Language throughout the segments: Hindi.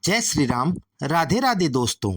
जय श्री राम। राधे राधे दोस्तों।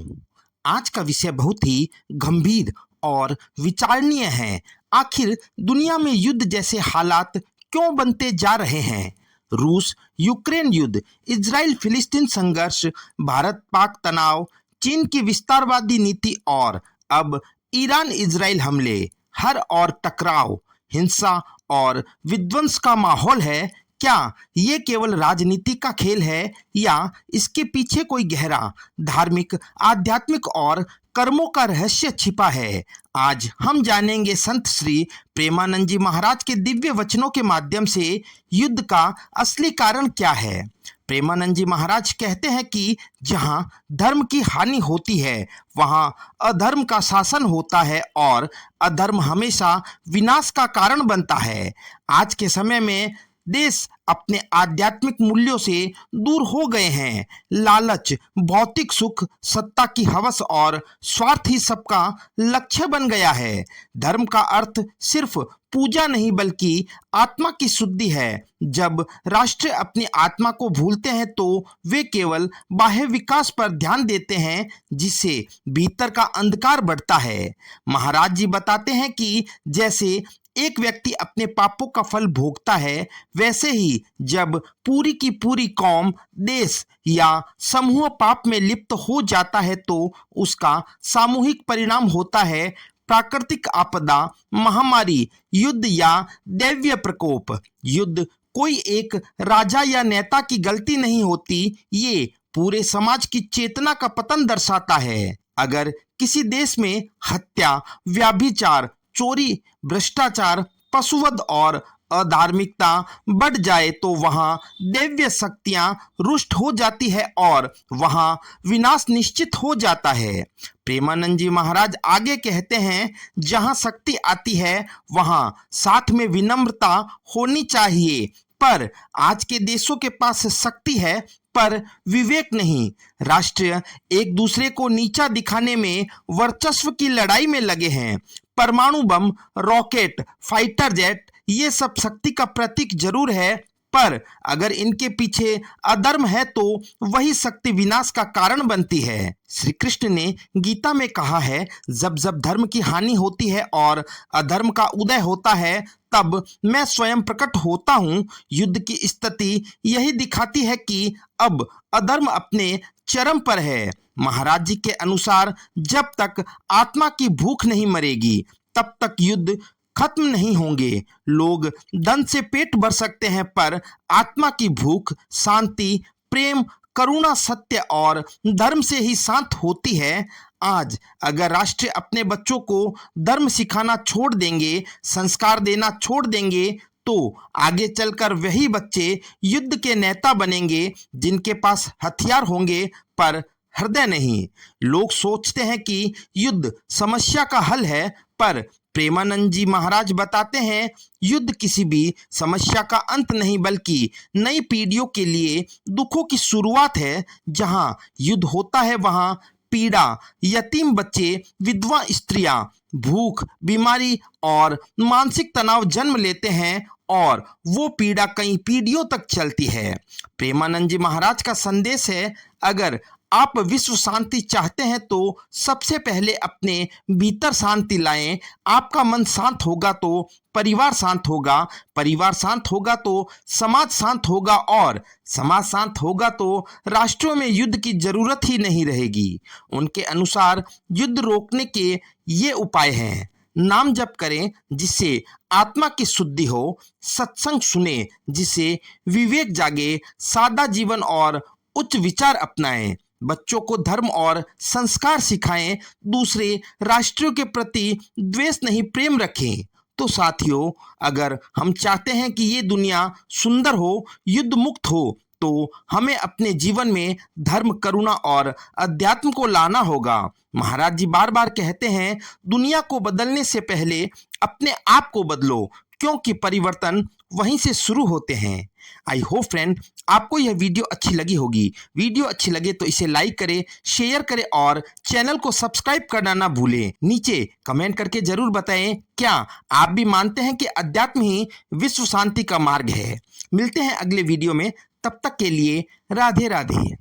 आज का विषय बहुत ही गंभीर और विचारणीय है। आखिर दुनिया में युद्ध जैसे हालात क्यों बनते जा रहे हैं? रूस यूक्रेन युद्ध, इजराइल फिलिस्तीन संघर्ष, भारत पाक तनाव, चीन की विस्तारवादी नीति और अब ईरान इजराइल हमले, हर और टकराव, हिंसा और विध्वंस का माहौल है। क्या ये केवल राजनीति का खेल है या इसके पीछे कोई गहरा धार्मिक, आध्यात्मिक और कर्मों का रहस्य छिपा है? आज हम जानेंगे संत श्री प्रेमानंद जी महाराज के दिव्य वचनों के माध्यम से युद्ध का असली कारण क्या है। प्रेमानंद जी महाराज कहते हैं कि जहां धर्म की हानि होती है वहां अधर्म का शासन होता है और अधर्म हमेशा विनाश का कारण बनता है। आज के समय में देश अपने आध्यात्मिक मूल्यों से दूर हो गए हैं। लालच, भौतिक सुख, सत्ता की हवस और स्वार्थ ही सबका लक्ष्य बन गया है। धर्म का अर्थ सिर्फ पूजा नहीं बल्कि आत्मा की शुद्धि है। जब राष्ट्र अपनी आत्मा को भूलते हैं तो वे केवल बाह्य विकास पर ध्यान देते हैं, जिससे भीतर का अंधकार बढ़ता है। महाराज जी बताते हैं कि जैसे एक व्यक्ति अपने पापों का फल भोगता है, वैसे ही जब पूरी की पूरी कौम, देश या समूह पाप में लिप्त हो जाता है तो उसका सामूहिक परिणाम होता है प्राकृतिक आपदा, महामारी, युद्ध या दैवीय प्रकोप। युद्ध कोई एक राजा या नेता की गलती नहीं होती, ये पूरे समाज की चेतना का पतन दर्शाता है। अगर किसी देश में हत्या, व्यभिचार, चोरी, भ्रष्टाचार, पशुवध और अधार्मिकता बढ़ जाए तो वहां दैवीय शक्तियां रुष्ट हो जाती है और वहां विनाश निश्चित हो जाता है। प्रेमानंद जी महाराज आगे कहते हैं, जहां शक्ति आती है वहां साथ में विनम्रता होनी चाहिए। पर आज के देशों के पास शक्ति है पर विवेक नहीं। राष्ट्र एक दूसरे को नीचा दिखाने में वर्चस्व की लड़ाई में लगे हैं। परमाणु बम, रॉकेट, फाइटर जेट, ये सब शक्ति का प्रतीक जरूर है, पर अगर इनके पीछे अधर्म है तो वही शक्ति विनाश का कारण बनती है। श्री कृष्ण ने गीता में कहा है, जब जब धर्म की हानि होती है और अधर्म का उदय होता है तब मैं स्वयं प्रकट होता हूँ। युद्ध की स्थिति यही दिखाती है कि अब अधर्म अपने चरम पर है। महाराज जी के अनुसार जब तक आत्मा की भूख नहीं मरेगी तब तक युद्ध खत्म नहीं होंगे। लोग धन से पेट भर सकते हैं पर आत्मा की भूख शांति, प्रेम, करुणा, सत्य और धर्म से ही शांत होती है। आज अगर राष्ट्र अपने बच्चों को धर्म सिखाना छोड़ देंगे, संस्कार देना छोड़ देंगे, तो आगे चलकर वही बच्चे युद्ध के नेता बनेंगे जिनके पास हथियार होंगे पर हृदय नहीं। लोग सोचते हैं कि युद्ध समस्या का हल है, पर प्रेमानंद जी महाराज बताते हैं, युद्ध किसी भी समस्या का अंत नहीं बल्कि नई पीढ़ियों के लिए दुखों की शुरुआत है। जहां युद्ध होता है वहां पीड़ा, यतीम बच्चे, विधवा स्त्रियां, भूख, बीमारी और मानसिक तनाव जन्म लेते हैं और वो पीड़ा कई पीढ़ियों तक चलती है। प्रेमानंद जी महाराज का संदेश है, अगर आप विश्व शांति चाहते हैं तो सबसे पहले अपने भीतर शांति लाएं। आपका मन शांत होगा तो परिवार शांत होगा, परिवार शांत होगा तो समाज शांत होगा और समाज शांत होगा तो राष्ट्रों में युद्ध की जरूरत ही नहीं रहेगी। उनके अनुसार युद्ध रोकने के ये उपाय हैं। नाम जप करें जिससे आत्मा की शुद्धि हो, सत्संग सुने जिससे विवेक जागे, सादा जीवन और उच्च विचार अपनाएं, बच्चों को धर्म और संस्कार सिखाएं, दूसरे राष्ट्रों के प्रति द्वेष नहीं प्रेम रखें। तो साथियों, अगर हम चाहते हैं कि ये दुनिया सुंदर हो, युद्ध मुक्त हो, तो हमें अपने जीवन में धर्म, करुणा और अध्यात्म को लाना होगा। महाराज जी बार बार कहते हैं, दुनिया को बदलने से पहले अपने आप को बदलो, क्योंकि परिवर्तन वहीं से शुरू होते हैं। आई होप फ्रेंड आपको यह वीडियो अच्छी लगी होगी। वीडियो अच्छी लगे तो इसे लाइक करें, शेयर करें और चैनल को सब्सक्राइब करना ना भूलें। नीचे कमेंट करके जरूर बताएं, क्या आप भी मानते हैं कि अध्यात्म ही विश्व शांति का मार्ग है? मिलते हैं अगले वीडियो में, तब तक के लिए राधे राधे।